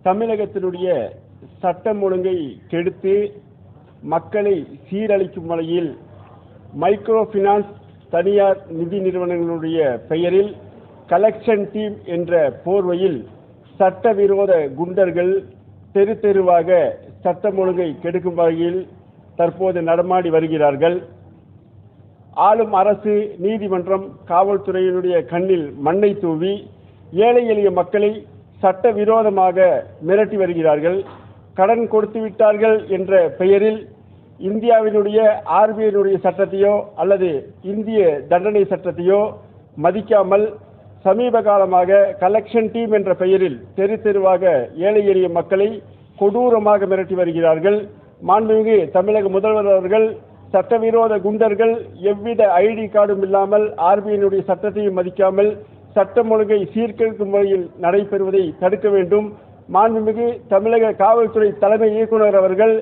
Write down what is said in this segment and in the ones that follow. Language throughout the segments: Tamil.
தமிழகத்தினுடைய சட்டம் ஒழுங்கை கெடுத்து மக்களை சீரழிக்கும் வகையில் மைக்ரோ பினான்ஸ் தனியார் நிதி நிறுவனங்களுடைய பெயரில் கலெக்ஷன் டீம் என்ற போர்வையில் சட்டவிரோத குண்டர்கள் தெரு தெருவாக சட்டம் ஒழுங்கை கெடுக்கும் வகையில் தற்போது நடமாடி வருகிறார்கள். ஆளும் அரசு, நீதிமன்றம், காவல்துறையினுடைய கண்ணில் மண்ணை தூவி ஏழை எளிய மக்களை சட்டவிரோதமாக மிரட்டி வருகிறார்கள். கடன் கொடுத்து விட்டார்கள் என்ற பெயரில் இந்தியாவினுடைய RBI சட்டத்தையோ அல்லது இந்திய தண்டனை சட்டத்தையோ மதிக்காமல் சமீப காலமாக கலெக்ஷன் டீம் என்ற பெயரில் தெரு தெருவாக ஏழை எளிய மக்களை கொடூரமாக மிரட்டி வருகிறார்கள். மாண்புமிகு தமிழக முதல்வர் அவர்கள் சட்டவிரோத குண்டர்கள் எவ்வித ID கார்டும் இல்லாமல் RBI சட்டத்தையும் மதிக்காமல் சட்டம் ஒழுங்கை சீர்கெடுக்கும் வகையில் நடைபெறுவதை தடுக்க வேண்டும். மாண்புமிகு தமிழக காவல்துறை தலைமை இயக்குனர் அவர்கள்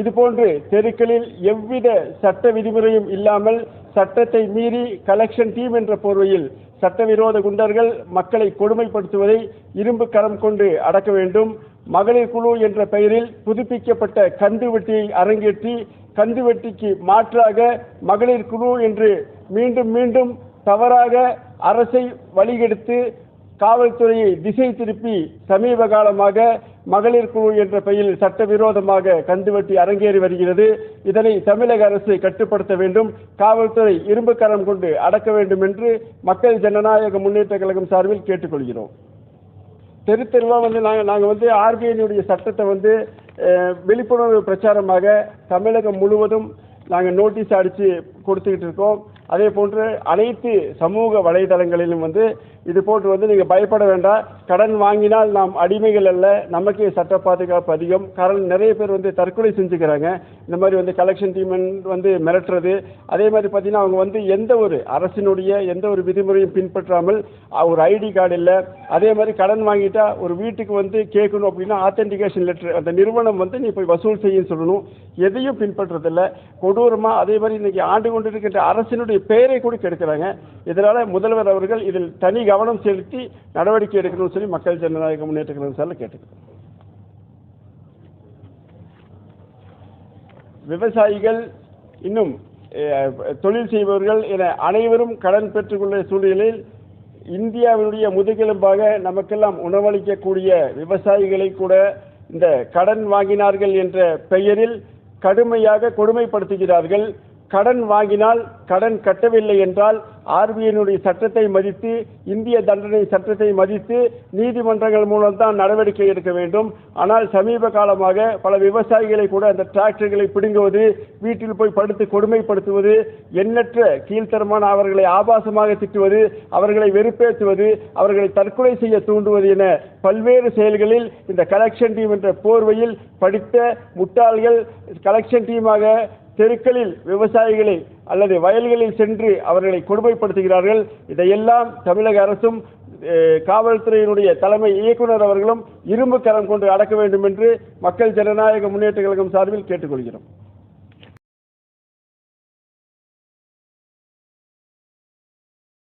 இதுபோன்று தெருக்களில் எவ்வித சட்ட விதிமுறையும் இல்லாமல் சட்டத்தை மீறி கலெக்ஷன் டீம் என்ற போர்வையில் சட்டவிரோத குண்டர்கள் மக்களை கொடுமைப்படுத்துவதை இரும்பு கரம் கொண்டு அடக்க வேண்டும். மகளிர் குழு என்ற பெயரில் புதுப்பிக்கப்பட்ட கந்துவட்டியை அரங்கேற்றி கந்துவட்டிக்கு மாற்றாக மகளிர் குழு என்று மீண்டும் மீண்டும் தவறாக அரசை வழிகெடுத்து காவல்துறையை திசை திருப்பி சமீப காலமாக மகளிர் குழு என்ற பெயரில் சட்டவிரோதமாக கந்துவட்டி அரங்கேறி வருகிறது. இதனை தமிழக அரசு கட்டுப்படுத்த வேண்டும். காவல்துறை இரும்பு கரம் கொண்டு அடக்க வேண்டும் என்று மக்கள் ஜனநாயக முன்னேற்ற கழகம் சார்பில் கேட்டுக்கொள்கிறோம். தெரு தெருவா நாங்கள் RBI சட்டத்தை விழிப்புணர்வு பிரச்சாரமாக தமிழகம் முழுவதும் நாங்கள் நோட்டீஸ் அடித்து கொடுத்துக்கிட்டு இருக்கோம். அதே போன்று அனைத்து சமூக வலைதளங்களிலும் இது போன்று நீங்கள் பயப்பட வேண்டாம், கடன் வாங்கினால் நாம் அடிமைகள் அல்ல, நமக்கே சட்ட பாதுகாப்பு அதிகம். காரணம் நிறைய பேர் தற்கொலை செஞ்சுக்கிறாங்க. இந்த மாதிரி கலெக்ஷன் டீம் மிரட்டுறது. அதே மாதிரி பார்த்தீங்கன்னா அவங்க எந்த ஒரு அரசினுடைய எந்த ஒரு விதிமுறையும் பின்பற்றாமல் ஒரு ID கார்டு இல்லை. அதே மாதிரி கடன் வாங்கிட்டா ஒரு வீட்டுக்கு கேட்கணும் அப்படின்னா ஆத்தென்டிகேஷன் லெட்டர் அந்த நிறுவனம் நீ போய் வசூல் செய்யும் சொல்லணும். எதையும் பின்பற்றதில்லை. கொடூரமா அதே மாதிரி இன்னைக்கு ஆண்டு கொண்டிருக்கின்ற அரசினுடைய பெயரை கூட கெடுக்கிறாங்க. இதனால முதல்வர் அவர்கள் இதில் தனி கவனம் செலுத்தி நடவடிக்கை எடுக்கணும்னு சொல்லி மக்கள் ஜனநாயக முன்னேற்ற கழகம் சார்பில் கேட்டுக்கிறோம். விவசாயிகள் இன்னும் தொழில் செய்பவர்கள் என அனைவரும் கடன் பெற்றுக்கொள்ள சூழ்நிலையில் இந்தியாவினுடைய முதுகெலும்பாக நமக்கெல்லாம் உணவளிக்கக்கூடிய விவசாயிகளை கூட இந்த கடன் வாங்கினார்கள் என்ற பெயரில் கடுமையாக கொடுமைப்படுத்துகிறார்கள். கடன் வாங்கினால் கடன் கட்டவில்லை என்றால் RBI சட்டத்தை மதித்து இந்திய தண்டனை சட்டத்தை மதித்து நீதிமன்றங்கள் மூலம் தான் நடவடிக்கை எடுக்க வேண்டும். ஆனால் சமீப காலமாக பல விவசாயிகளை கூட அந்த டிராக்டர்களை பிடுங்குவது, வீட்டில் போய் படுத்து கொடுமைப்படுத்துவது, எண்ணற்ற கீழ்த்தரமான அவர்களை ஆபாசமாக திட்டுவது, அவர்களை வெறுப்பேற்றுவது, அவர்களை தற்கொலை செய்ய தூண்டுவது என பல்வேறு செயல்களில் இந்த கலெக்ஷன் டீம் என்ற போர்வையில் படித்த முட்டாள்கள் கலெக்ஷன் டீமாக தெருக்களில் விவசாயிகளை அல்லது வயல்களில் சென்று அவர்களை கொடுமைப்படுத்துகிறார்கள். இதையெல்லாம் தமிழக அரசும் காவல்துறையினுடைய தலைமை இயக்குனர் அவர்களும் இரும்பு கரம் கொண்டு அடக்க வேண்டும் என்று மக்கள் ஜனநாயக முன்னேற்ற கழகம் சார்பில் கேட்டுக்கொள்கிறோம்.